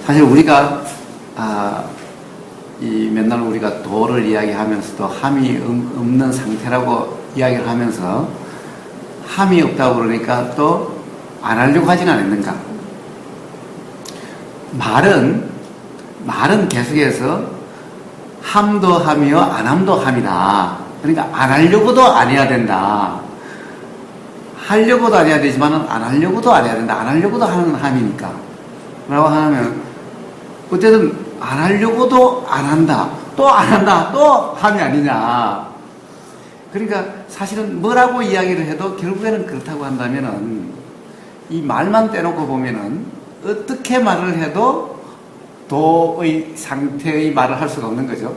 사실 우리가 맨날 우리가 도를 이야기하면서도 함이 없는 상태라고 이야기를 하면서 함이 없다고 그러니까 또 안 하려고 하지는 않는가. 말은 계속해서 함도 함이요 안함도 함이다. 그러니까 안 하려고도 안 해야 된다. 하려고도 안 해야 되지만 안 하려고도 안 해야 된다. 안 하려고도 하는 함이니까. 라고 하면 어쨌든 안 하려고도 안 한다. 또 안 한다. 또 함이 아니냐. 그러니까 사실은 뭐라고 이야기를 해도 결국에는 그렇다고 한다면은 이 말만 떼놓고 보면은 어떻게 말을 해도 도의 상태의 말을 할 수가 없는 거죠.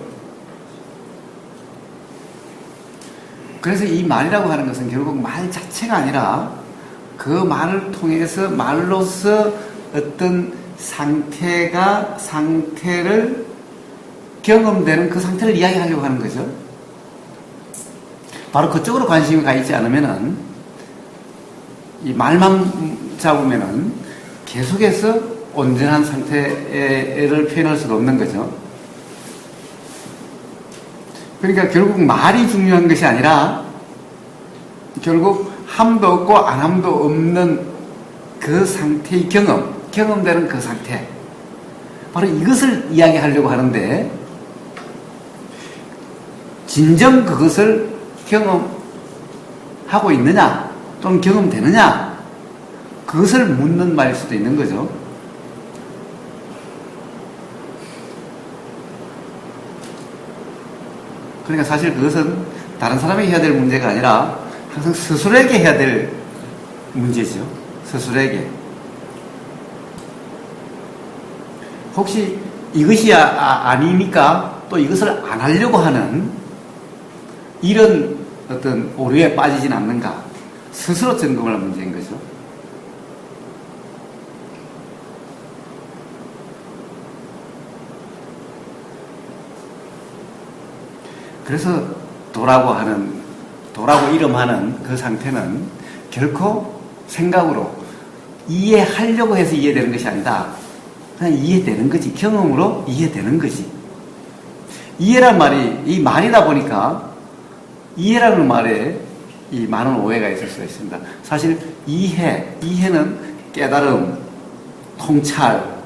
그래서 이 말이라고 하는 것은 결국 말 자체가 아니라 그 말을 통해서 말로서 어떤 상태를 경험되는 그 상태를 이야기하려고 하는 거죠. 바로 그쪽으로 관심이 가 있지 않으면은 이 말만 잡으면은 계속해서 온전한 상태를 표현할 수가 없는 거죠. 그러니까 결국 말이 중요한 것이 아니라 결국 함도 없고 안함도 없는 그 상태의 경험되는 그 상태. 바로 이것을 이야기하려고 하는데 진정 그것을 경험하고 있느냐 또는 경험되느냐 그것을 묻는 말일 수도 있는 거죠. 그러니까 사실 그것은 다른 사람이 해야 될 문제가 아니라 항상 스스로에게 해야 될 문제죠. 스스로에게. 혹시 이것이 아니니까 또 이것을 안 하려고 하는 이런 어떤 오류에 빠지진 않는가. 스스로 점검할 문제인 거죠. 그래서 도라고 이름하는 그 상태는 결코 생각으로 이해하려고 해서 이해되는 것이 아니다. 그냥 이해되는 거지. 경험으로 이해되는 거지. 이해란 말이 이 말이다 보니까 이해라는 말에 이 많은 오해가 있을 수가 있습니다. 사실 이해는 깨달음, 통찰,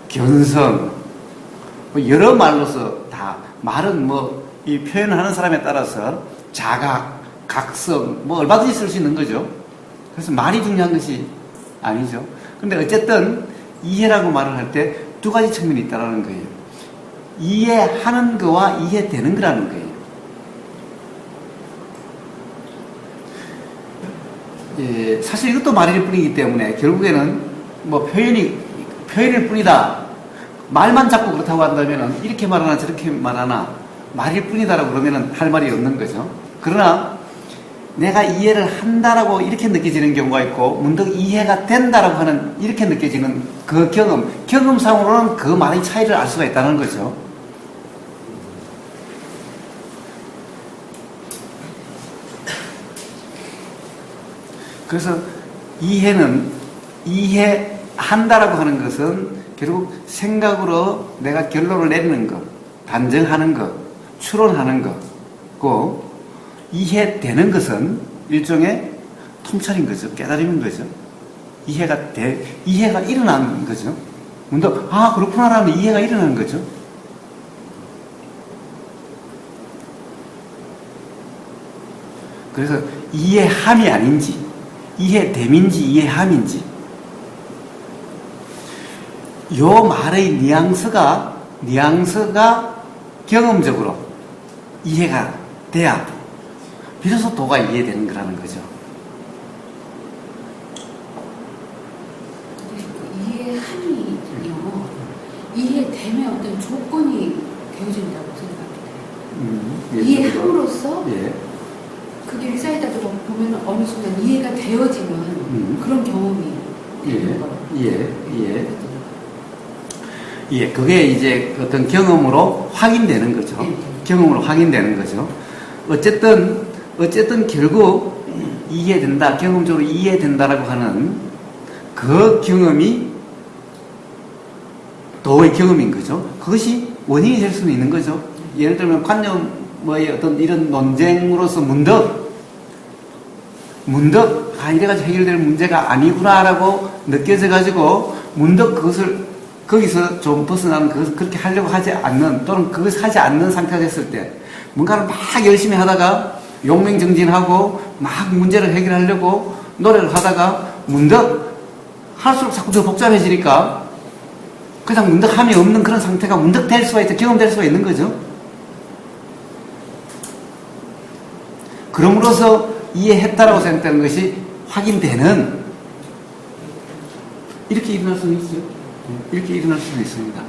견성 여러 말로서 다 말은 이 표현하는 사람에 따라서 자각, 각성 얼마든지 쓸 수 있는 거죠. 그래서 말이 중요한 것이 아니죠. 근데 어쨌든 이해라고 말을 할 때 두 가지 측면이 있다는 거예요. 이해하는 거와 이해되는 거라는 거예요. 예, 사실 이것도 말일 뿐이기 때문에 결국에는 표현일 뿐이다. 말만 잡고 그렇다고 한다면 이렇게 말하나 저렇게 말하나 말일 뿐이다라고 그러면 할 말이 없는 거죠. 그러나 내가 이해를 한다라고 이렇게 느껴지는 경우가 있고 문득 이해가 된다라고 하는 이렇게 느껴지는 그 경험상으로는 그 말의 차이를 알 수가 있다는 거죠. 그래서 이해한다라고 하는 것은 결국 생각으로 내가 결론을 내리는 것, 단정하는 것, 추론하는 것고 이해되는 것은 일종의 통찰인 거죠. 깨달음인 거죠. 이해가 일어나는 거죠. 문득 그렇구나라는 이해가 일어나는 거죠. 그래서 이해함이 아닌지 이해됨인지 이해함인지 요 말의 뉘앙스가 경험적으로 이해가 돼야 비로소 도가 이해되는 거라는 거죠. 이해함이요. 이해되면 어떤 조건이 되어진다고 생각해요. 이해함으로써 그게 의사이다도 보면 어느 순간 이해가 되어지는 그런 경험이 되는 거예요. 그게 이제 어떤 경험으로 확인되는 거죠. 경험으로 확인되는 거죠. 어쨌든 결국 이해된다, 경험적으로 이해된다라고 하는 그 경험이 도의 경험인 거죠. 그것이 원인이 될 수는 있는 거죠. 예를 들면 관념의 어떤 이런 논쟁으로서 문득 이래가지고 해결될 문제가 아니구나라고 느껴져가지고 문득 그것을 거기서 좀 벗어나는 그것을 그렇게 하려고 하지 않는 또는 그것을 하지 않는 상태가 됐을 때 뭔가를 막 열심히 하다가 용맹정진하고 막 문제를 해결하려고 노력을 하다가 문득 할수록 자꾸 더 복잡해지니까 그냥 문득함이 없는 그런 상태가 문득 될 수가 있다, 경험될 수가 있는 거죠. 그럼으로써 이해했다라고 생각되는 것이 확인되는 이렇게 일어날 수는 있어요. 이렇게 일어날 수는 있습니다.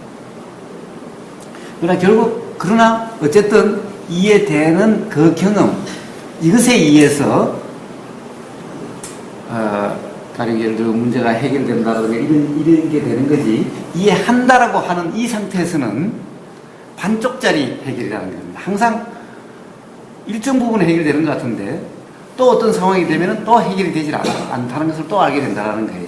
그러나 어쨌든 이해되는 그 경험 이것에 의해서 가령 예를 들어 문제가 해결된다든가 이런 게 되는 거지 이해한다라고 하는 이 상태에서는 반쪽짜리 해결이라는 겁니다. 항상 일정 부분 해결되는 것 같은데 또 어떤 상황이 되면 또 해결이 되지 않다는 것을 또 알게 된다는 거예요.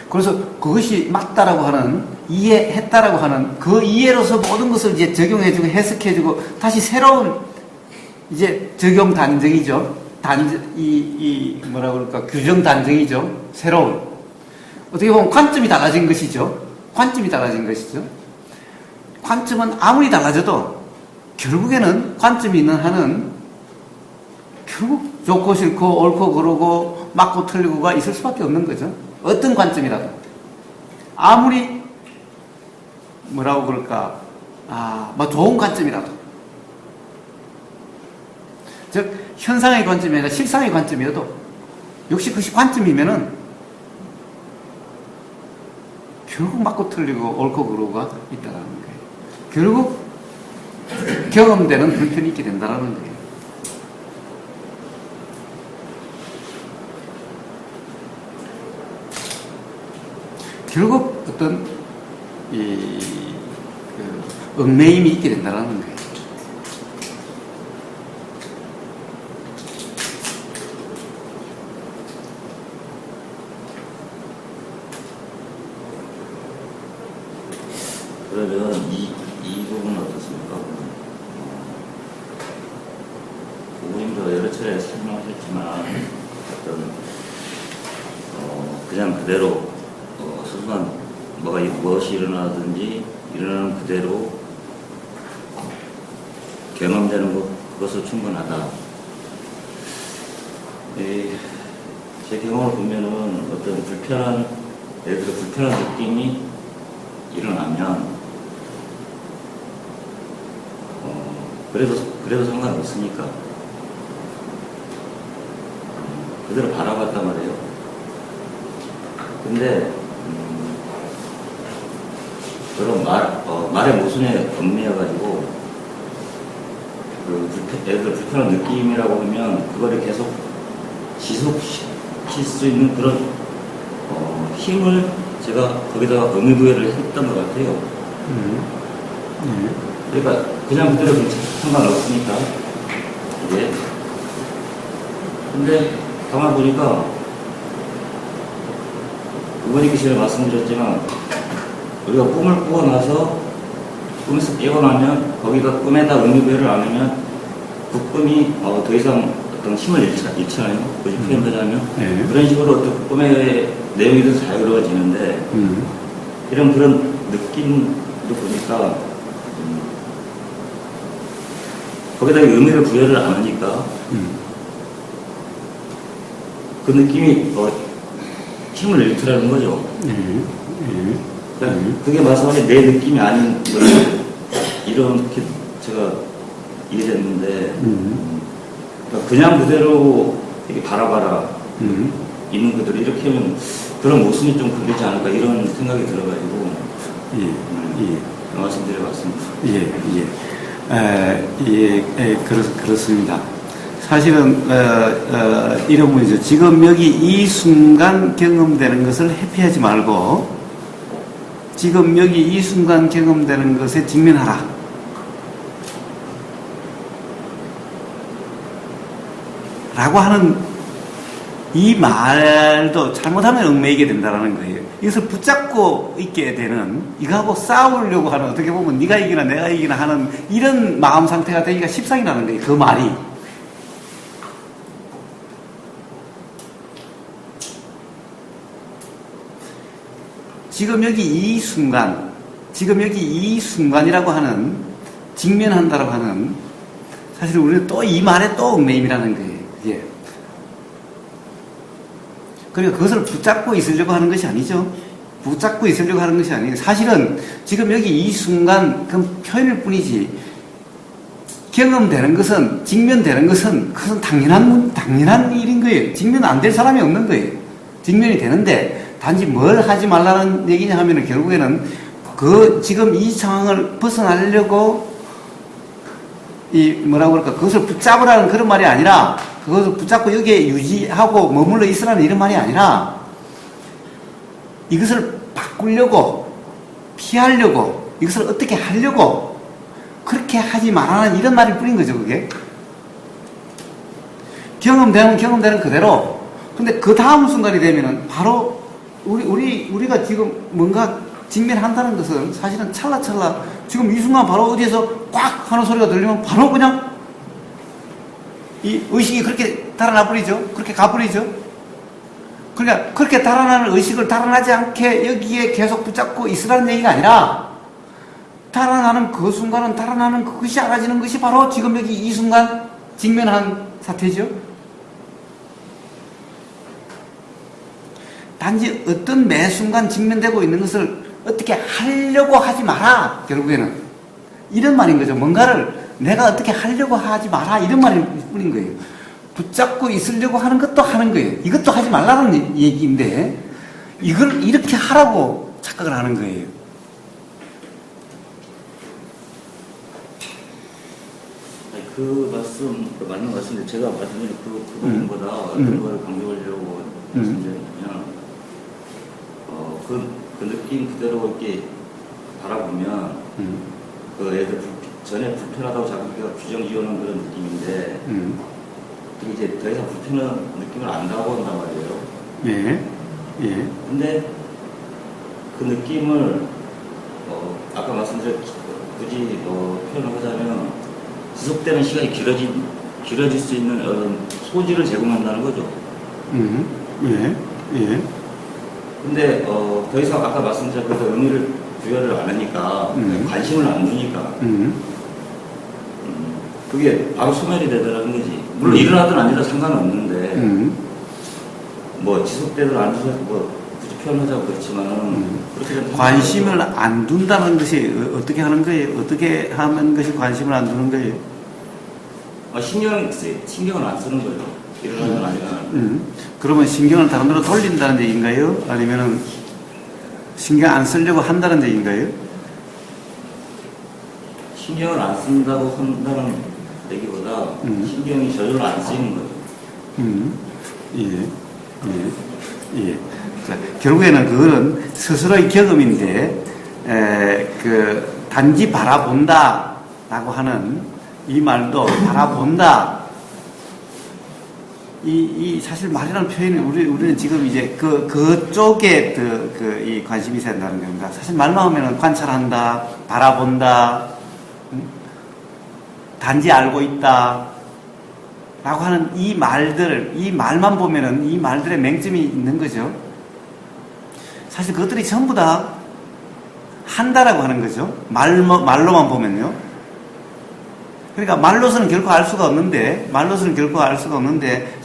그래서 그것이 맞다라고 하는 이해했다라고 하는 그 이해로서 모든 것을 이제 적용해주고 해석해주고 다시 새로운 이제 적용 단정이죠. 뭐라 그럴까 규정 단정이죠. 새로운 어떻게 보면 관점이 달라진 것이죠. 관점은 아무리 달라져도 결국에는 관점이 있는 한은 결국 좋고 싫고 옳고 그르고 맞고 틀리고가 있을 수밖에 없는 거죠. 어떤 관점이라도 아무리 뭐라고 그럴까 뭐 좋은 관점이라도 즉 현상의 관점이 아니라 실상의 관점이어도 역시 그것이 관점이면은 결국 맞고 틀리고 옳고 그르고가 있다라는 거예요. 결국 경험되는 불편이 있게 된다는 거예요. 결국 어떤 얽매임이 있게 된다는 거예요. 그러면 이 부분은 어떻습니까? 부모님도 여러 차례 설명하셨지만 어떤 그냥 그대로 순간 무엇이 일어나든지 일어나는 그대로 경험되는 그것은 충분하다. 제 경험을 보면은 어떤 예를 들어 불편한 느낌이 일어나면 그래도 상관없으니까 그대로 바라봤단 말이에요. 근데 그런 말의 모순에 얽매여가지고 예를 들어 불편한 느낌이라고 하면 그거를 계속 지속시킬 수 있는 그런 힘을 제가 거기다가 의미부여를 했던 것 같아요. 그러니까 그냥 그대로 상관없으니까 이게. 근데 가만 보니까 의원님께서 말씀드렸지만 우리가 꿈을 꾸고 나서 꿈에서 깨어나면 거기가 꿈에다 의미부여를 안 하면 그 꿈이 더 이상 어떤 힘을 잃잖아요. 굳이 표현하자면 그런 식으로 어떤 꿈의 내용이 더 자유로워지는데 그런 느낌도 보니까 거기다 의미를 부여를 안 하니까 그 느낌이 힘을 잃더라는 거죠. 그러니까 그게 말씀하신 내 느낌이 아닌 이렇게 제가 이해됐는데 그러니까 그냥 그대로 이렇게 바라봐라 있는 그대로 이렇게 하면 그런 모순이 좀 걸리지 않을까 이런 생각이 들어가지고 말씀드려봤습니다. 그렇습니다. 사실은 이런 문제죠. 지금 여기 이 순간 경험되는 것을 회피하지 말고 지금 여기 이 순간 경험되는 것에 직면하라. 라고 하는 이 말도 잘못하면 얽매이게 된다는 거예요. 이것을 붙잡고 있게 되는, 이거하고 싸우려고 하는, 어떻게 보면 네가 이기나 내가 이기나 하는 이런 마음 상태가 되기가 십상이라는 거예요. 그 말이. 지금 여기 이 순간이라고 하는, 직면한다라고 하는, 사실 우리는 또 이 말에 또 얽매임이라는 거예요. 예. 그러니까 그것을 붙잡고 있으려고 하는 것이 아니죠. 붙잡고 있으려고 하는 것이 아니에요. 사실은 지금 여기 이 순간 그 표현일 뿐이지, 경험되는 것은, 직면되는 것은, 그것은 당연한 일인 거예요. 직면 안 될 사람이 없는 거예요. 직면이 되는데, 단지 뭘 하지 말라는 얘기냐 하면은 결국에는 지금 이 상황을 벗어나려고 뭐라고 그럴까, 그것을 붙잡으라는 그런 말이 아니라, 그것을 붙잡고 여기에 유지하고 머물러 있으라는 이런 말이 아니라, 이것을 바꾸려고, 피하려고, 이것을 어떻게 하려고, 그렇게 하지 말라는 이런 말일 뿐인 거죠, 그게. 경험되는 그대로. 근데 그 다음 순간이 되면은 바로, 우리가 지금 뭔가 직면한다는 것은 사실은 찰나찰나, 지금 이 순간 바로 어디에서 꽉 하는 소리가 들리면 바로 그냥 이 의식이 그렇게 달아나 버리죠. 그렇게 가버리죠. 그러니까 그렇게 달아나는 의식을 달아나지 않게 여기에 계속 붙잡고 있으라는 얘기가 아니라, 달아나는 그 순간은 달아나는 그것이 알아지는 것이 바로 지금 여기 이 순간 직면한 사태죠. 단지 어떤 매 순간 직면되고 있는 것을 어떻게 하려고 하지 마라, 결국에는. 이런 말인 거죠. 뭔가를 내가 어떻게 하려고 하지 마라, 이런 말일 뿐인 거예요. 붙잡고 있으려고 하는 것도 하는 거예요. 이것도 하지 말라는 얘기인데, 이걸 이렇게 하라고 착각을 하는 거예요. 그 말씀, 맞는 말씀인데, 제가 말씀드린 그 부분보다 어떤 걸 강조하려고 말씀드리냐면, 그 느낌 그대로 이렇게 바라보면, 그 애들 전에 불편하다고 자기가 규정 지어놓은 그런 느낌인데, 그게 이제 더 이상 불편한 느낌을 안 나온단 말이에요. 예. 예. 근데 그 느낌을, 아까 말씀드린, 굳이 표현을 하자면, 지속되는 시간이 길어질 수 있는 소지를 제공한다는 거죠. 예. 예. 근데 더 이상 아까 말씀드린 그 의미를 부여를 안 하니까, 관심을 안 두니까, 그게 바로 소멸이 되더라는 거지. 물론 일어나든 아니든 상관없는데, 뭐 지속되든 안 되든 뭐 굳이 표현하자고 그렇지만은, 그렇게 관심을 안 둔다는 것이 어떻게 하는 거예요? 어떻게 하면 것이 관심을 안 두는 거예요? 신경을 안 쓰는 거예요. 일어나든 아니든. 그러면 신경을 다른 데로 돌린다는 얘기인가요? 아니면은 신경 안 쓰려고 한다는 얘기인가요? 신경을 안 쓴다고 한다는 얘기보다 신경이 저절로 안 쓰이는 거예요. 예. 자, 결국에는 그거는 스스로의 경험인데, 단지 바라본다라고 하는 이 말도 바라본다. 사실 말이라는 표현이 우리는 지금 이제 그쪽에 이 관심이 있어야 한다는 겁니다. 사실 말만 하면은 관찰한다, 바라본다, 단지 알고 있다, 라고 하는 이 말만 보면은 이 말들의 맹점이 있는 거죠. 사실 그것들이 전부 다 한다라고 하는 거죠. 말로만 보면요. 그러니까 말로서는 결코 알 수가 없는데,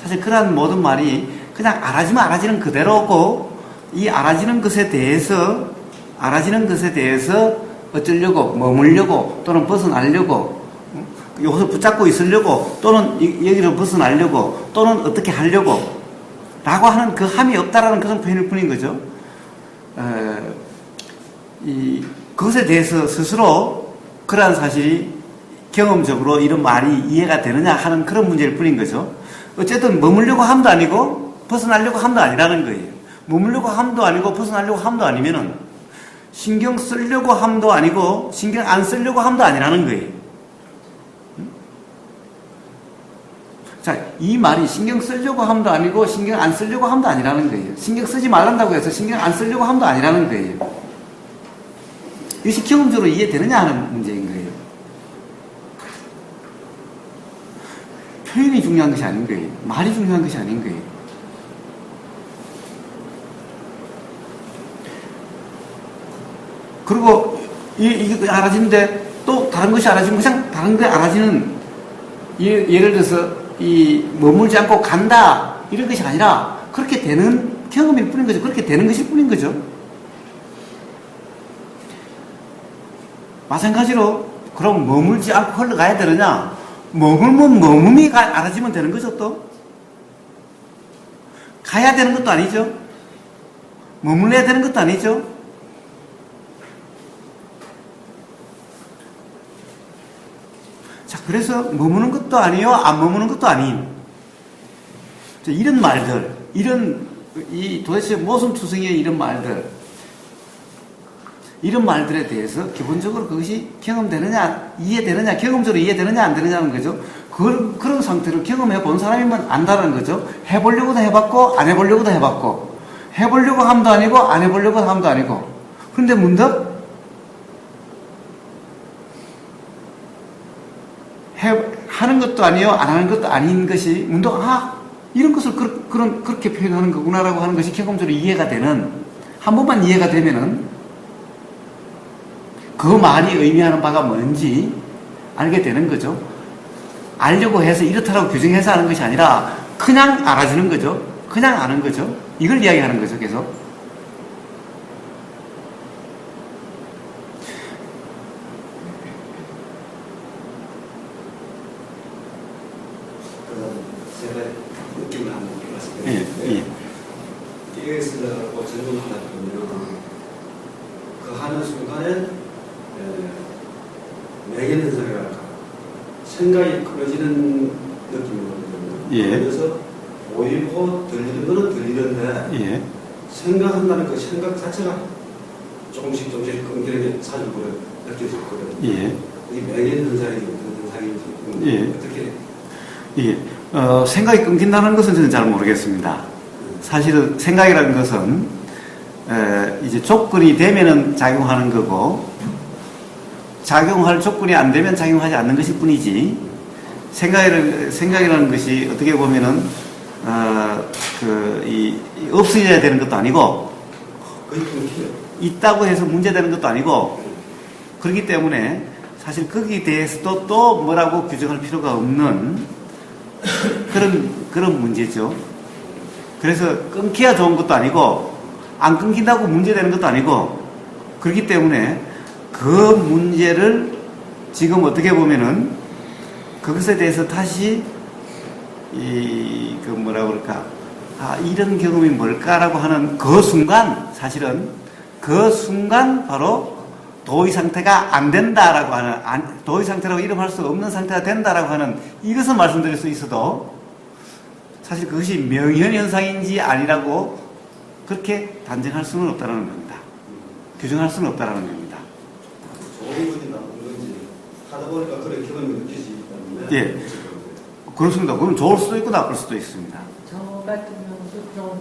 사실 그러한 모든 말이 그냥 알아지면 알아지는 그대로고, 이 알아지는 것에 대해서 어쩌려고, 머물려고, 또는 벗어나려고, 여기서 붙잡고 있으려고, 또는 여기를 벗어나려고, 또는 어떻게 하려고, 라고 하는 그 함이 없다라는 그런 표현일 뿐인 거죠. 그것에 대해서 스스로 그러한 사실이 경험적으로 이런 말이 이해가 되느냐 하는 그런 문제일 뿐인 거죠. 어쨌든 머물려고 함도 아니고 벗어나려고 함도 아니라는 거예요. 머물려고 함도 아니고 벗어나려고 함도 아니면은 신경 쓰려고 함도 아니고 신경 안 쓰려고 함도 아니라는 거예요. 자, 이 말이 신경 쓰려고 함도 아니고 신경 안 쓰려고 함도 아니라는 거예요. 신경 쓰지 말란다고 해서 신경 안 쓰려고 함도 아니라는 거예요. 이것이 경험적으로 이해되느냐 하는 문제인 거예요. 표현이 중요한 것이 아닌 거예요. 말이 중요한 것이 아닌 거예요. 그리고 이게 알아지는데 또 다른 것이 알아지면 그냥 다른 게 알아지는, 예를 들어서 머물지 않고 간다 이런 것이 아니라 그렇게 되는 경험일 뿐인 거죠. 그렇게 되는 것일 뿐인 거죠. 마찬가지로 그럼 머물지 않고 흘러가야 되느냐? 머물면 머물이 알아지면 되는 거죠. 또 가야 되는 것도 아니죠. 머물러야 되는 것도 아니죠. 자, 그래서 머무는 것도 아니요, 안 머무는 것도 아닌, 이런 말들, 도대체 무슨 투성이의 이런 말들에 대해서 기본적으로 그것이 경험되느냐, 이해되느냐, 경험적으로 이해되느냐, 안 되느냐는 거죠. 그런 상태를 경험해 본 사람이면 안다는 거죠. 해보려고도 해봤고, 안 해보려고도 해봤고, 해보려고 함도 아니고, 안 해보려고 함도 아니고. 그런데 문득, 하는 것도 아니요, 안 하는 것도 아닌 것이 문득, 이런 것을 그렇게 표현하는 거구나라고 하는 것이 경험적으로 이해가 되는, 한 번만 이해가 되면은 그 말이 의미하는 바가 뭔지 알게 되는 거죠. 알려고 해서 이렇다라고 규정해서 하는 것이 아니라 그냥 알아주는 거죠. 그냥 아는 거죠. 이걸 이야기하는 거죠, 계속. 제가 느낌을 한번 말씀드릴게요. 여기서 전공하다 보면 그 하는 순간에 매개현상이랄까 생각이 끊어지는 느낌이거든요. 그래서 보이고 들리는 거는 들리는데 생각한다는 그 생각 자체가 조금씩 끊기는 게 사실 느껴졌거든요. 이게 매개현상인지 어떤 현상인지 어떻게 생각이 끊긴다는 것은 저는 잘 모르겠습니다. 사실은 생각이라는 것은 이제 조건이 되면은 작용하는 거고, 작용할 조건이 안 되면 작용하지 않는 것일 뿐이지, 생각이라는 것이 어떻게 보면은 없어져야 되는 것도 아니고, 있다고 해서 문제되는 것도 아니고, 그렇기 때문에 사실 거기에 대해서도 또 뭐라고 규정할 필요가 없는 그런 문제죠. 그래서 끊기야 좋은 것도 아니고, 안 끊긴다고 문제되는 것도 아니고, 그렇기 때문에 그 문제를 지금 어떻게 보면은 그것에 대해서 다시 이런 경험이 뭘까라고 하는 그 순간, 사실은 그 순간 바로 도의 상태가 안 된다라고 하는, 도의 상태라고 이름할 수 없는 상태가 된다라고 하는 이것은 말씀드릴 수 있어도, 사실 그것이 명현현상인지 아니라고 그렇게 단정할 수는 없다는 겁니다. 규정할 수는 없다는 겁니다. 좋은 건지 나쁜 건지 하다 보니까 그런 경험이 느껴지기 때문에. 예, 그렇습니다. 그럼 좋을 수도 있고 나쁠 수도 있습니다. 저 같은 경우도 그런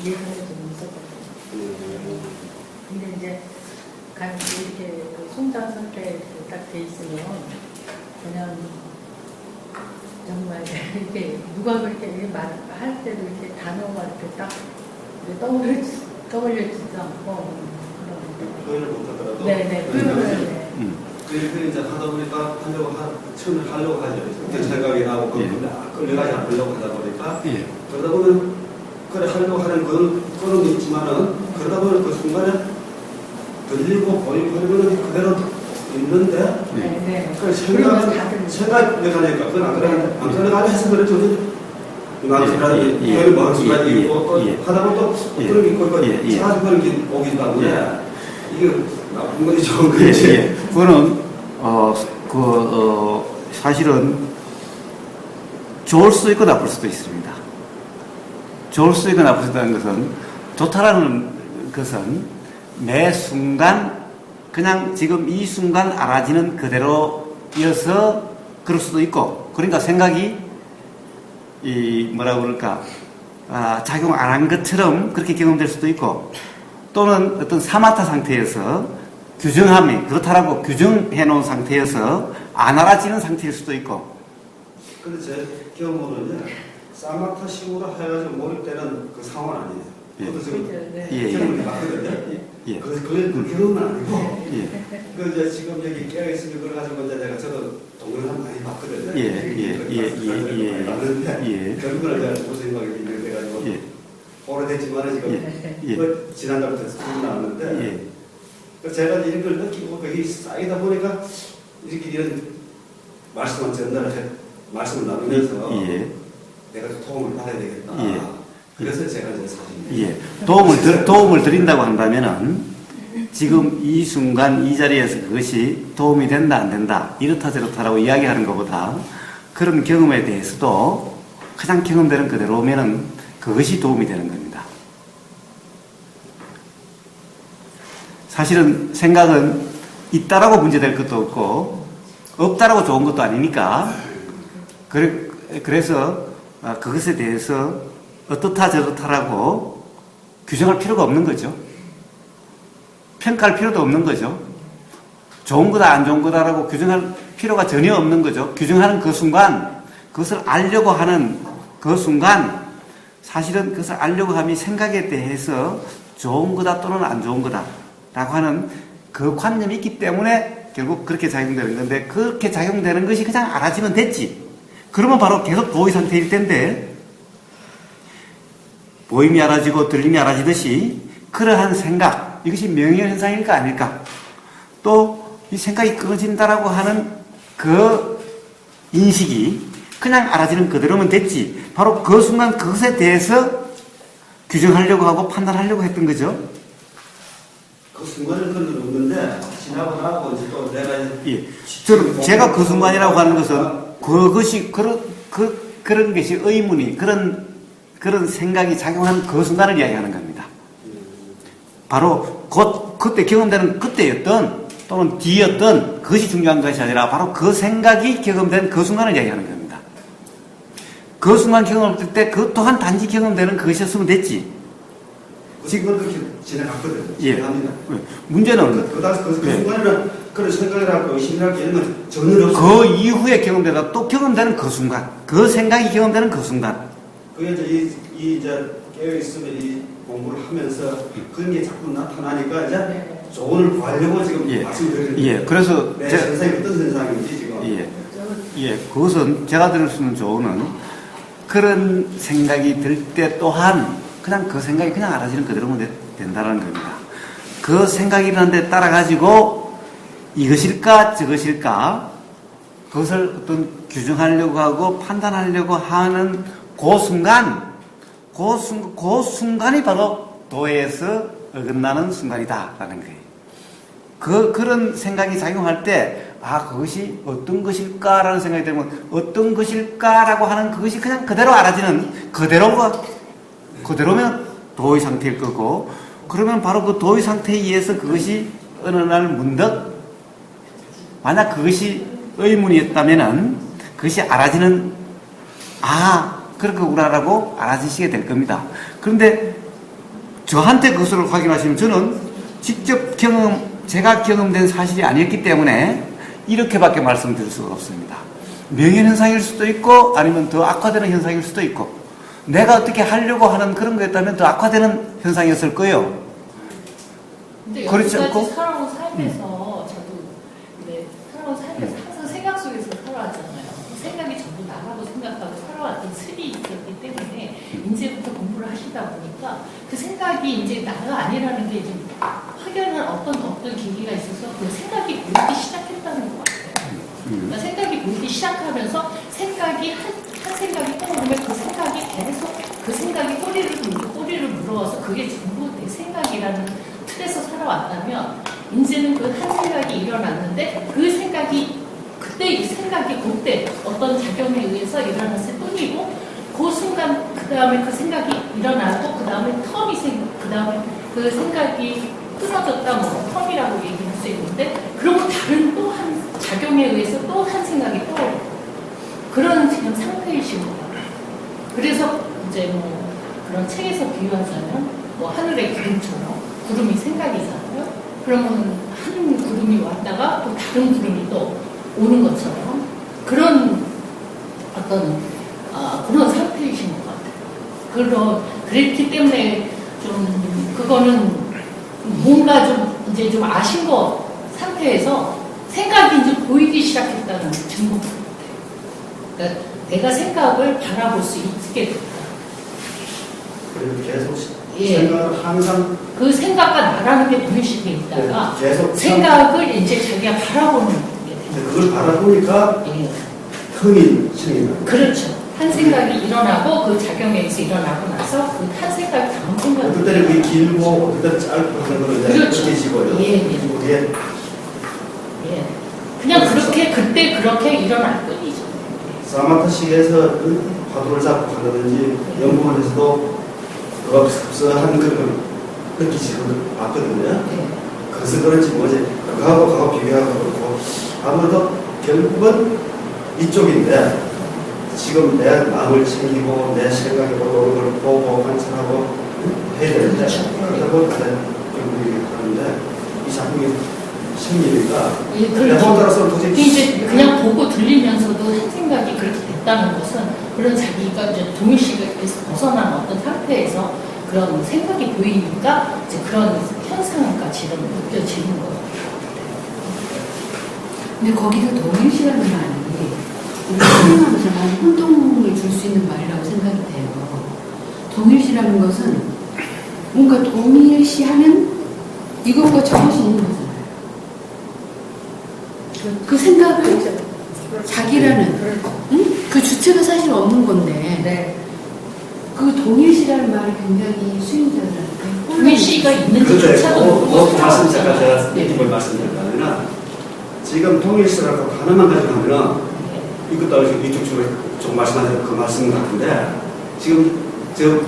예전에 좀 있었거든요. 근데 이제 이렇게 송장 상태에 딱 돼 있으면 그냥 정말 이렇게 누가 그렇게 말할 때도 이렇게 단어가 이렇게 딱 떠올려지지 않고 표현을 못하더라도. 네네, 표현을. 그 이제 하다 보니까 처음에 하려고 하죠. 그때 생각이 나고 끌려가지 않으려고 하다 보니까 그러다 보면 그래 하려고 하는 그런 게 있지만은 그러다 보면 그 순간에 들리고 보이고 하는 그대로 있는데 그 생각 내가니까 그건 안 그러니까 해서 그렇죠. 나중에 표현을 뭐 할 수가 있고 또 하다 보면 또 그런 게 있고 사실 그런 게 오기 때문에 이게 나쁜 건지 좋은 건지. 그거는 사실은 좋을 수도 있고 나쁠 수도 있습니다. 좋을 수도 있고 나쁠 수도 있다는 것은, 좋다라는 것은 매 순간 그냥 지금 이 순간 알아지는 그대로여서 그럴 수도 있고, 그러니까 생각이 뭐라고 그럴까 작용 안 한 것처럼 그렇게 경험될 수도 있고, 또는 어떤 사마타 상태에서 규정함이 그렇다라고 규정해 놓은 상태에서 안 알아지는 상태일 수도 있고. 근데 제 경험으로는 사마타식으로 해가지고 몰입되는 그 상황은 아니에요. 예. 그것도 지금 예. 경험을 해봤거든요. 예. 그 경험은 아니고, 예. 그 이제 지금 여기 깨어있으면 그걸 가지고 이제 내가 저도 동영상 많이 봤거든요. 예. 결국은 내가 무슨 생각이 있는데 가지고 예. 오래됐지만 지금 그 지난달부터 스크린 나왔는데 예. 그래서 제가 이런 걸 느끼고 거기 쌓이다 보니까 이렇게 이런 말씀을 말씀을 나누면서 예. 내가 좀 도움을 받아야 되겠다. 예. 그래서 제가 이제 사실 예. 도움을 드린다고 한다면은 지금 이 순간 이 자리에서 그것이 도움이 된다 안 된다 이렇다 저렇다라고 이야기하는 것보다 그런 경험에 대해서도 그냥 경험되는 그대로 오면은 그것이 도움이 되는 겁니다. 사실은 생각은 있다라고 문제될 것도 없고 없다라고 좋은 것도 아니니까 그래서 그것에 대해서 어떻다 저렇다라고 규정할 필요가 없는 거죠. 평가할 필요도 없는 거죠. 좋은 거다 안 좋은 거다라고 규정할 필요가 전혀 없는 거죠. 규정하는 그 순간 그것을 알려고 하는 그 순간 사실은 그것을 알려고 함이 생각에 대해서 좋은 거다 또는 안 좋은 거다 라고 하는 그 관념이 있기 때문에 결국 그렇게 작용되는 건데, 그렇게 작용되는 것이 그냥 알아지면 됐지. 그러면 바로 계속 보이 상태일 텐데, 보임이 알아지고 들림이 알아지듯이 그러한 생각, 이것이 명예현상일까 아닐까? 또 이 생각이 끊어진다라고 하는 그 인식이 그냥 알아지는 그대로면 됐지. 바로 그 순간 그것에 대해서 규정하려고 하고 판단하려고 했던 거죠. 그 순간을 그런 건 없는데 지나고 나고 이제 또 내가 제가 그 순간이라고 하는 것은 그것이 그런 것이 의문이 그런 생각이 작용하는 그 순간을 이야기하는 겁니다. 바로 그때 경험되는 그때였던 또는 뒤였던 그것이 중요한 것이 아니라 바로 그 생각이 경험된 그 순간을 이야기하는 겁니다. 그 순간 경험할 때 그 또한 단지 경험되는 그것이었으면 됐지. 지금 그렇게 지나갔거든요. 예. 지나갑니다. 문제는 그 순간에는 그런 생각을 하고 의심을 하고 이런 건 전혀 없어요. 그 이후에 경험되다 또 경험되는 그 순간, 그 생각이 경험되는 그 순간. 그게 이제 이제 깨어 있으면 이 공부를 하면서 그런 게 자꾸 나타나니까 이제 조언을 구하려고 지금 말씀드리는 거예요. 예. 그래서 내 현상이 어떤 현상인지 지금. 예. 그것은 제가 드릴 수 있는 조언은 그런 생각이 들 때 또한 그냥 그 생각이 그냥 알아지는 그대로면 된다는 겁니다. 그 생각이 일어나는데 따라가지고 이것일까 저것일까 그것을 어떤 규정하려고 하고 판단하려고 하는 그 순간이 바로 도에서 어긋나는 순간이다라는 거예요. 그런 생각이 작용할 때, 그것이 어떤 것일까라는 생각이 들면, 어떤 것일까라고 하는 그것이 그냥 그대로 알아지는, 그대로면 도의 상태일 거고, 그러면 바로 그 도의 상태에 의해서 그것이 어느 날 문득, 만약 그것이 의문이었다면은, 그것이 알아지는, 그렇구나라고 알아지시게 될 겁니다. 그런데, 저한테 그것을 확인하시면 저는 직접 제가 경험된 사실이 아니었기 때문에 이렇게밖에 말씀드릴 수가 없습니다. 명예현상일 수도 있고 아니면 더 악화되는 현상일 수도 있고 내가 어떻게 하려고 하는 그런 거였다면 더 악화되는 현상이었을 거예요. 근데 그렇지 여기까지 않고? 살아온 삶에서 저도 살아온 삶에서 항상 생각 속에서 살아왔잖아요. 생각이 전부 나라고 생각하고 살아왔던 습이 있었기 때문에 이제부터 공부를 하시다 보니까 그 생각이 이제 나가 아니라는 게 이제 확연한 어떤 계기가 있어서 그 생각이 보이기 시작했다는 것 같아요. 그러니까 생각이 보이기 시작하면서 생각이 한 생각이 떠오르면 그 생각이 계속 그 생각이 꼬리를 물어와서 그게 전부 내 생각이라는 틀에서 살아왔다면 이제는 그 한 생각이 일어났는데 그 생각이 그때 어떤 작용에 의해서 일어났을 뿐이고 그 순간 그 다음에 그 생각이 일어나고 그 다음에 그 다음에 그 생각이 끊어졌다 텀이라고 얘기할 수 있는데 그러고 다른 또 한 작용에 의해서 또 한 생각이 떠오르고 그런 지금 상태이신 것 같아요. 그래서 이제 뭐 그런 책에서 비유하자면 뭐 하늘의 구름처럼 구름이 생각이잖아요. 그러면 한 구름이 왔다가 또 다른 구름이 또 오는 것처럼 그런 어떤 그런 상태이신 것 같아요. 그랬기 때문에 좀 그거는 뭔가 좀 이제 좀 아신 거 상태에서 생각이 이제 보이기 시작했다는 증거 같아요. 그러니까 내가 생각을 바라볼 수 있게 됐다. 그리고 계속 예. 생각을 항상 그 생각과 나라는 게 동시에 있다가 계속 생각을 이제 자기가 바라보는 게 돼요. 그걸 바라보니까 예. 흥이 생긴다. 그렇죠. 한 생각이 일어나고 그 작용에서 일어나고 나서 그 한 생각이 다음 생각이 어떨 때는 그게 길고 어떨 때는 짧고 하는 거는 그렇죠. 느껴지고요. 예, 예. 그게 예. 그냥 그렇게 그때 그렇게 일어날 뿐이죠. 사마타식에서 화두를 잡고 한다든지 연구원에서도 그거 섭섭한 그런 느끼시거든 봤거든요. 예. 그래서 그런지 뭐지 그거하고 비교하고 그렇고 아무래도 결국은 이쪽인데 지금 내 마음을 챙기고 내 생각에 오는 걸 보고 관찰하고 해야 되는데 그러다 보니까 결국이 하는데 이 작품이 생기니까 예, 내 혼자로서는 도저히 이제 그냥 보고 들리면서도 한 생각이 그렇게 됐다는 것은 그런 자기가 이제 동일시에서 벗어난 어떤 상태에서 그런 생각이 보이니까 이제 그런 현상까지 느껴지는 것 같아요. 근데 거기서 동일시라는 말이 우리 생각하면서 많이 혼동을 줄 수 있는 말이라고 생각이 돼요. 동일시라는 것은 뭔가 동일시하는 이것과 저것이 있는 거잖아요. 그 생각을 자기라는 응? 그 주체가 사실 없는 건데 네. 그 동일시라는 말이 굉장히 수용자들한테 동일시가 있는지 그렇죠. 조차도 그 말씀 잠깐 제가 입을 말씀드리면 지금 통일시라고 단어만 가지고 하면은 이것도 이쪽 쪽으로 좀 말씀하신 그 말씀 같은데 지금 저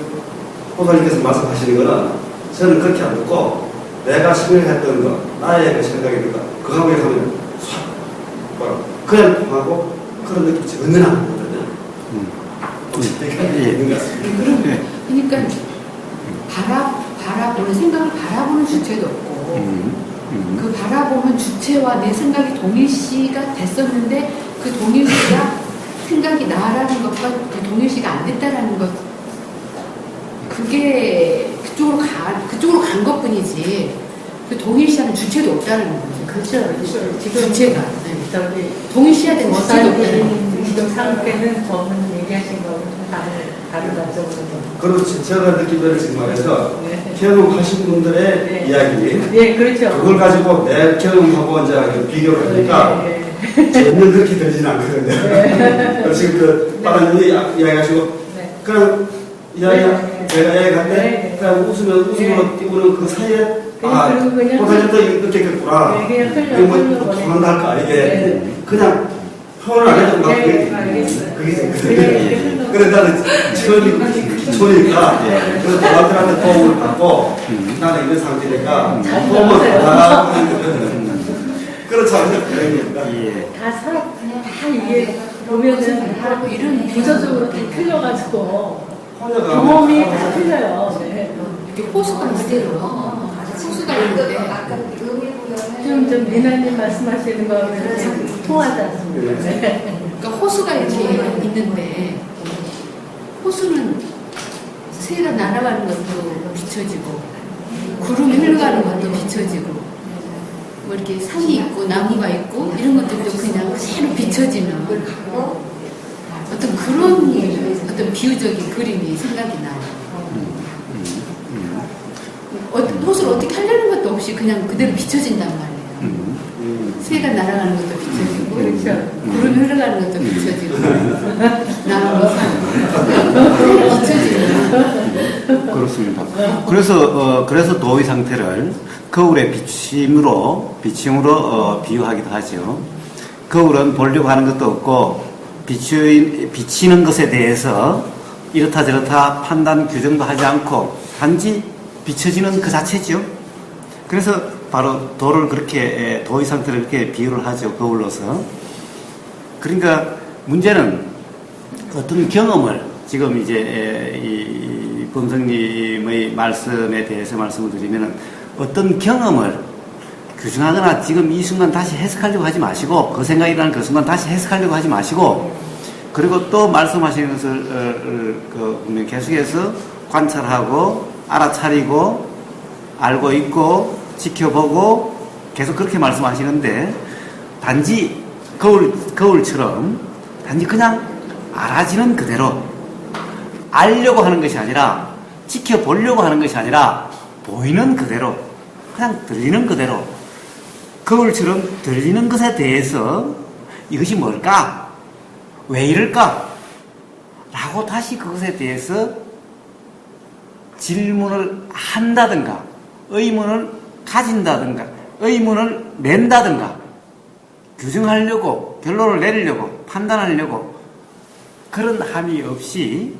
호사님께서 말씀하시는 거는 저는 그렇게 안 듣고 내가 생각했던 거 나의 그 생각이니까 그거하고 하면 그냥 통하고 그런 느낌이 전혀 안 오거든요. 있는 것 같습니다. 그러니까 바라보는 생각을 바라보는 주체도 없고 그 바라보는 주체와 내 생각이 동일시가 됐었는데 그 동일시가 생각이 나라는 것과 그 동일시가 안 됐다라는 것 그게 그쪽으로 간 것뿐이지 그 동일시하는 주체도 없다는 거죠. 그렇죠. 지금 주체가 저기 동일시해야 되는 주체도 없다는 거죠. 원사님 지금 상태는 저는 얘기하신 거하고 좀 다르다죠. 그리고 제가 느끼기를 지금 말해서 네. 경험하신 분들의 네. 이야기 예, 그렇죠. 그걸 가지고 내 경험하고 이제 비교를 하니까 전혀 그렇게 들리진 않거든요. 그래서 지금 그 빠단님이 이야기하시고 네. 그냥 제가 이야기할 때 네. 그냥 웃음으로 띄우는 그 사이에 그냥 호사님도 이렇게 했구나. 네, 그냥 이거 뭐 통한다 할까 이게 네. 그냥 표현을 안 해도 막 네, 그게 알겠어요. 그게 네. 그래 나는 기초니까 그래서 남들한테 도움을 받고 나는 이런 상태니까 도움을 받았거든. 그렇지 않아요? 예. 다 이게 보면은 다 이런 부서적으로 다 틀려가지고 혼자가 경험이 다 틀려요. 네. 이렇게 호수가 있어요. 호수가 있는데 좀 미나님 말씀하시는 거하고 좀 통하지 않습니까? 네. 그러니까 호수가 이렇게 있는데 호수는 새가 날아가는 것도 비춰지고 구름이 흘러가는 것도 비춰지고 뭐 이렇게 산이 있고 나무가 있고 이런 것들도 그냥 새로 비춰지는 어떤 그런 어떤 비유적인 그림이 생각이 나요. 호수를 어떻게 하려는 것도 없이 그냥 그대로 비춰진단 말이에요. 새가 날아가는 것도 비춰지고 그렇죠. 구름이 흘러가는 것도 비춰지고 나무 산 비춰지는 그렇습니다. 그래서 도의 상태를 거울의 비침으로 비유하기도 하죠. 거울은 보려고 하는 것도 없고 비치는 것에 대해서 이렇다 저렇다 판단 규정도 하지 않고 단지 비춰지는 그 자체죠. 그래서 바로 도를 그렇게 도의 상태를 그렇게 비유를 하죠. 거울로서. 그러니까 문제는 어떤 경험을 지금 이제 이 범성님의 말씀에 대해서 말씀을 드리면은 어떤 경험을 규정하거나 지금 이 순간 다시 해석하려고 하지 마시고 그 생각이라는 그 순간 다시 해석하려고 하지 마시고 그리고 또 말씀하시는 것을 분명히 계속해서 관찰하고 알아차리고 알고 있고 지켜보고 계속 그렇게 말씀하시는데 단지 거울처럼 단지 그냥 알아지는 그대로 알려고 하는 것이 아니라 지켜보려고 하는 것이 아니라 보이는 그대로 그냥 들리는 그대로 거울처럼 들리는 것에 대해서 이것이 뭘까? 왜 이럴까? 라고 다시 그것에 대해서 질문을 한다든가 의문을 가진다든가 의문을 낸다든가 규정하려고 결론을 내리려고 판단하려고 그런 함이 없이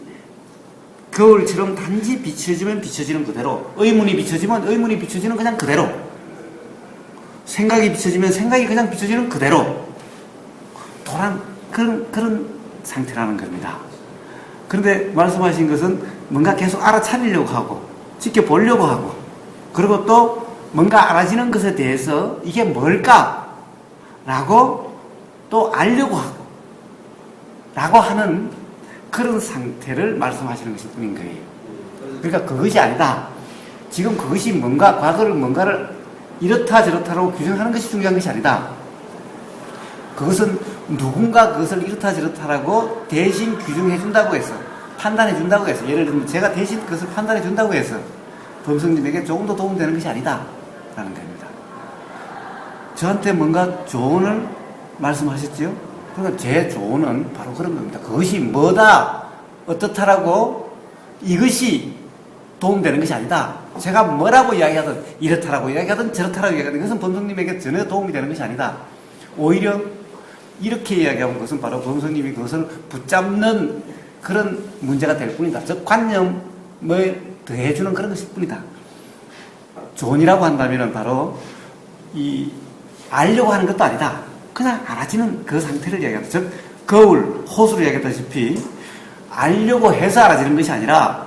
거울처럼 단지 비춰지면 비춰지는 그대로 의문이 비춰지면 의문이 비춰지는 그냥 그대로 생각이 비춰지면 생각이 그냥 비춰지는 그대로 도란 그런 상태라는 겁니다. 그런데 말씀하신 것은 뭔가 계속 알아차리려고 하고 지켜보려고 하고 그리고 또 뭔가 알아지는 것에 대해서 이게 뭘까? 라고 또 알려고 하고 라고 하는 그런 상태를 말씀하시는 것일 뿐인 거예요. 그러니까 그것이 아니다. 지금 그것이 뭔가 과거를 뭔가를 이렇다 저렇다라고 규정하는 것이 중요한 것이 아니다. 그것은 누군가 그것을 이렇다 저렇다라고 대신 규정해 준다고 해서 판단해 준다고 해서 예를 들면 제가 대신 그것을 판단해 준다고 해서 범성님에게 조금 더 도움되는 것이 아니다 라는 겁니다. 저한테 뭔가 조언을 말씀하셨죠? 그러니까 제 조언은 바로 그런 겁니다. 그것이 뭐다 어떻다라고 이것이 도움되는 것이 아니다. 제가 뭐라고 이야기하든 이렇다라고 이야기하든 저렇다라고 이야기하든 그것은 범성님에게 전혀 도움이 되는 것이 아니다. 오히려 이렇게 이야기하는 것은 바로 범성님이 그것을 붙잡는 그런 문제가 될 뿐이다. 즉 관념을 더해주는 그런 것일 뿐이다. 조언이라고 한다면 바로 이 알려고 하는 것도 아니다. 그냥 알아지는 그 상태를 이야기한다. 즉 거울, 호수를 이야기했다시피 알려고 해서 알아지는 것이 아니라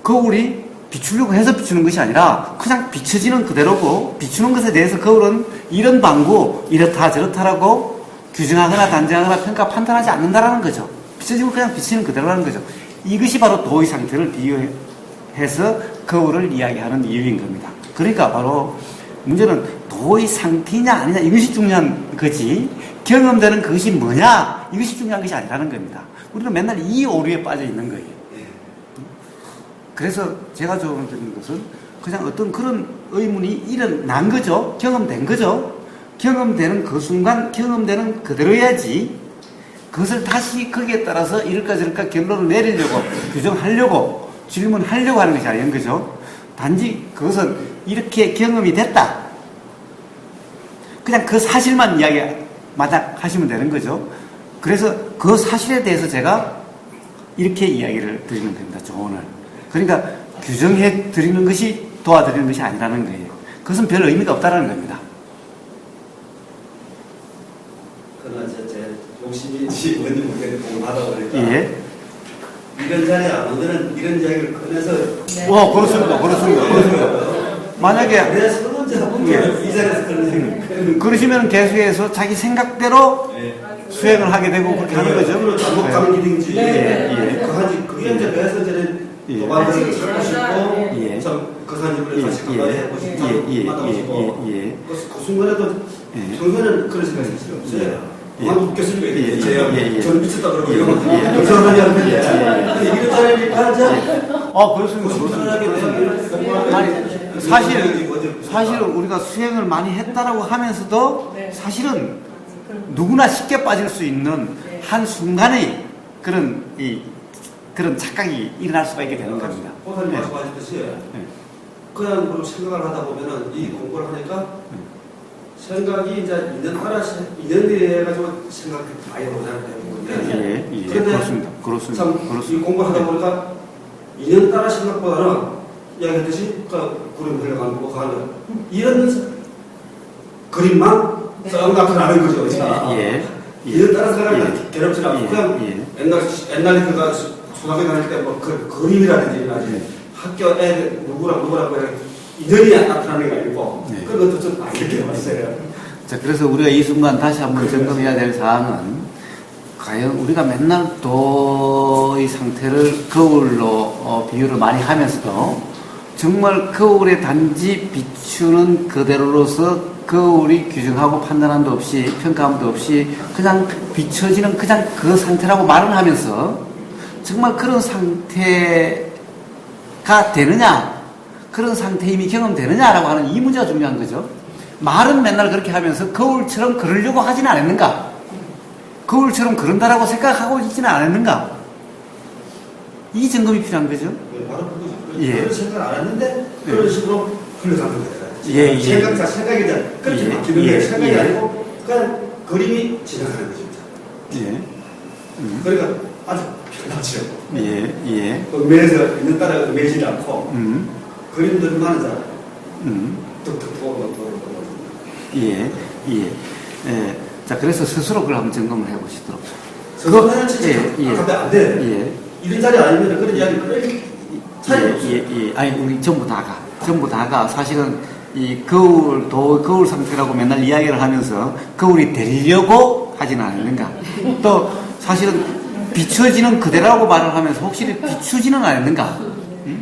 거울이 비추려고 해서 비추는 것이 아니라 그냥 비춰지는 그대로고 비추는 것에 대해서 거울은 이런 방구 이렇다 저렇다라고 규정하거나 단정하거나 평가 판단하지 않는다라는 거죠. 비춰지고 그냥 비치는 그대로라는 거죠. 이것이 바로 도의 상태를 비유해서 거울을 이야기하는 이유인 겁니다. 그러니까 바로 문제는 도의 상태냐 아니냐 이것이 중요한 거지 경험되는 그것이 뭐냐 이것이 중요한 것이 아니라는 겁니다. 우리는 맨날 이 오류에 빠져 있는 거예요. 그래서 제가 조언을 드리는 것은 그냥 어떤 그런 의문이 일어난 거죠. 경험된 거죠. 경험되는 그 순간 경험되는 그대로야지 그것을 다시 거기에 따라서 이럴까 저럴까 결론을 내리려고 규정하려고 질문하려고 하는 것이 아닌 거죠. 단지 그것은 이렇게 경험이 됐다. 그냥 그 사실만 이야기마다 하시면 되는 거죠. 그래서 그 사실에 대해서 제가 이렇게 이야기를 드리면 됩니다. 조언을. 그러니까 규정해 드리는 것이 도와드리는 것이 아니라는 거예요. 그것은 별 의미가 없다는 겁니다. 그러나 제 욕심인지 뭔지 모르겠는데 공부하다 보니까 예. 이런 자리에 안 오면은 이런 이야기를 꺼내서 그렇습니다. 만약에 내가 설문자 보면 이 자리에서 그런 그러시면 계속해서 자기 생각대로 수행을 하게 되고 그렇게 하는 거죠. 잘못하는 길인지 예. 그게 이제 배에서 저는 도반을 찾고 싶고 그 사람을 다시 가까이 해보고 싶고 만나보고 그 순간에도 평소에는 그런 생각이 없어요. 많이 웃겼으니까 저는 미쳤다 그러고 이런 사람이 하는데 이런 자리니까 그렇습니다. 아니 사실은 우리가 수행을 많이 했다라고 하면서도 사실은 누구나 쉽게 빠질 수 있는 한 순간의 그런 착각이 일어날 수가 있게 되는 겁니다. 보살님 말씀하셨듯이 그냥 그리고 생각을 하다 보면은 이 공부를 하니까 생각이 이제 인연에 해가지고 생각이 많이 오잖아요. 그렇습니다. 이 공부를 하다 보니까 인연 따라 생각보다는 이야기했듯이 구름 흘러가는 거 가는 이런 그림만 썩 나타나는 거죠. 인연 따라 생각이 괴롭지 않고 그냥 옛날에 그가 초등학교 다닐 때뭐그 그림이라든지 나중에 학교 애들 누구랑 인연이 나타나는 게 아니고 네. 그런 것도 좀 많이 느껴봤어요. 자, 그래서 우리가 이 순간 다시 한번 점검해야 될 사항은 과연 우리가 맨날 도의 상태를 거울로 비유를 많이 하면서도 정말 거울에 단지 비추는 그대로로서 거울이 규정하고 판단함도 없이 평가함도 없이 그냥 비춰지는 그냥 그 상태라고 말을 하면서 정말 그런 상태가 되느냐, 그런 상태 이미 경험되느냐라고 하는 이 문제가 중요한 거죠. 말은 맨날 그렇게 하면서 거울처럼 그러려고 하지는 않았는가? 거울처럼 그런다라고 생각하고 있지는 않았는가? 이 점검이 필요한 거죠. 바로 그거죠. 예. 그런 생각을 안 했는데 그런 식으로 흘러가는 거예요. 예. 생각이 그렇게 예. 바뀌는 예. 게 생각이 예. 아니고 그냥 그림이 지나가는 거죠. 예. 그러니까 아주 편하죠. 예. 매에서 있는 따라 매지지 않고 그림들만 자 뚝뚝 보고 예. 자, 그래서 스스로 그걸 한번 점검을 해보시도록. 그거는 진짜 안 돼. 예. 이런 자리 아니면 그런 이야기 그럴 차이 없어요. 예. 아니, 우리 전부 다가 사실은 이 거울 상태라고 맨날 이야기를 하면서 거울이 되려고 하지는 않았는가. 또 사실은 비춰지는 그대라고 말을 하면서 혹시 비추지는 않았는가. 네.